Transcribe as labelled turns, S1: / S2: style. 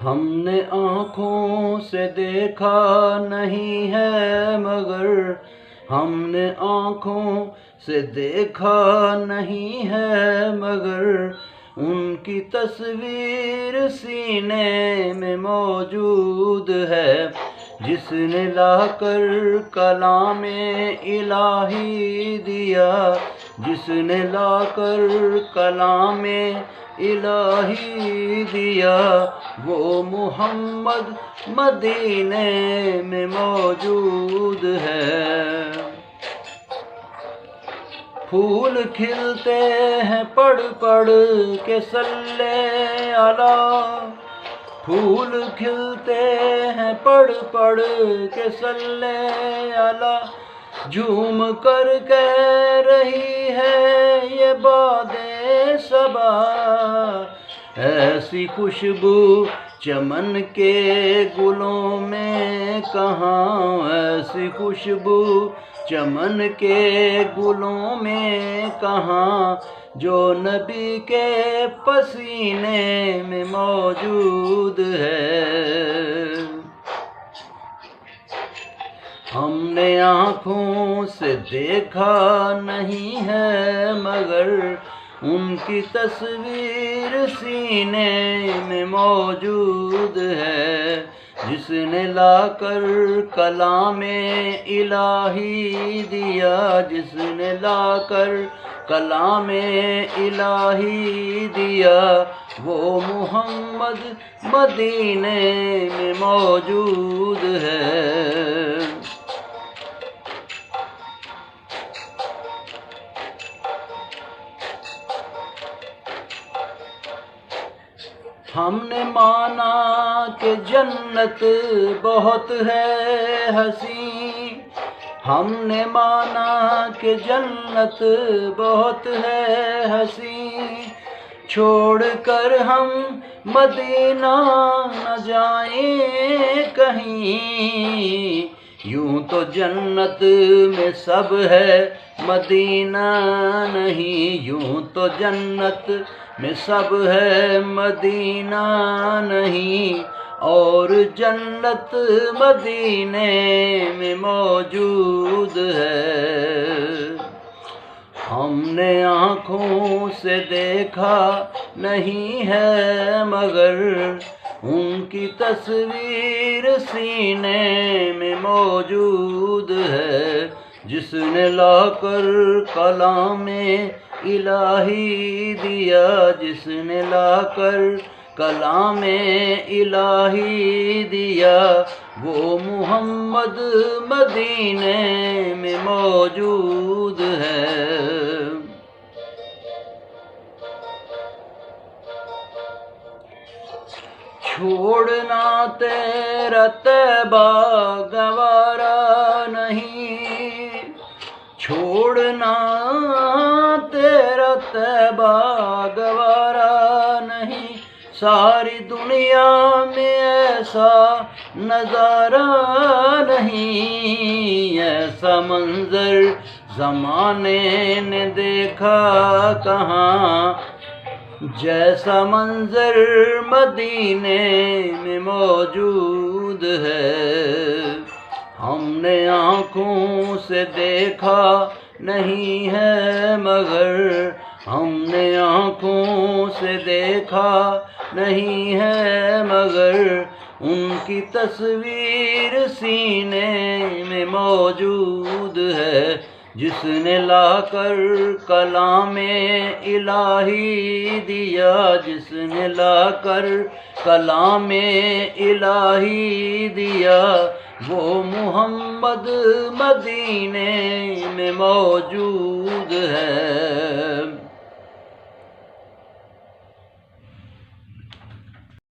S1: ہم نے آنکھوں سے دیکھا نہیں ہے مگر ہم نے آنکھوں سے دیکھا نہیں ہے مگر ان کی تصویر سینے میں موجود ہے، جس نے لا کر کلام الہی دیا، جس نے لا کر کلام الہی دیا، وہ محمد مدینے میں موجود ہے۔ پھول کھلتے ہیں پڑھ پڑھ کے صلی علی، پھول کھلتے ہیں پڑھ پڑھ کے صلی علی، جھوم کر کہہ رہی ہے یہ باد صبا، ایسی خوشبو چمن کے گلوں میں کہاں، ایسی خوشبو چمن کے گلوں میں کہاں، جو نبی کے پسینے میں موجود ہے۔ ہم نے آنکھوں سے دیکھا نہیں ہے مگر ان کی تصویر سینے میں موجود ہے، جس نے لا کر کلام الہی دیا، جس نے لا کر کلام الہی دیا، وہ محمد مدینے میں موجود ہے۔ ہم نے مانا کہ جنت بہت ہے حسین، ہم نے مانا کہ جنت بہت ہے حسین، چھوڑ کر ہم مدینہ نہ جائیں کہیں، یوں تو جنت میں سب ہے مدینہ نہیں، یوں تو جنت میں سب ہے مدینہ نہیں، اور جنت مدینے میں موجود ہے۔ ہم نے آنکھوں سے دیکھا نہیں ہے مگر ان کی تصویر سینے میں موجود ہے، جس نے لا کر کلام الہی دیا، جس نے لا کر کلام الہی دیا، وہ محمد مدینے میں موجود ہے۔ چھوڑنا تیرا طیبہ گوارا نہیں، چھوڑنا تیرا طیبہ گوارا نہیں، ساری دنیا میں ایسا نظارہ نہیں، ایسا منظر زمانے نے دیکھا کہاں، جیسا منظر مدینے میں موجود ہے۔ ہم نے آنکھوں سے دیکھا نہیں ہے مگر ہم نے آنکھوں سے دیکھا نہیں ہے مگر ان کی تصویر سینے میں موجود ہے، جس نے لا کر کلام الہی دیا، جس نے لا کر کلام الہی دیا، وہ محمد مدینے میں موجود ہے۔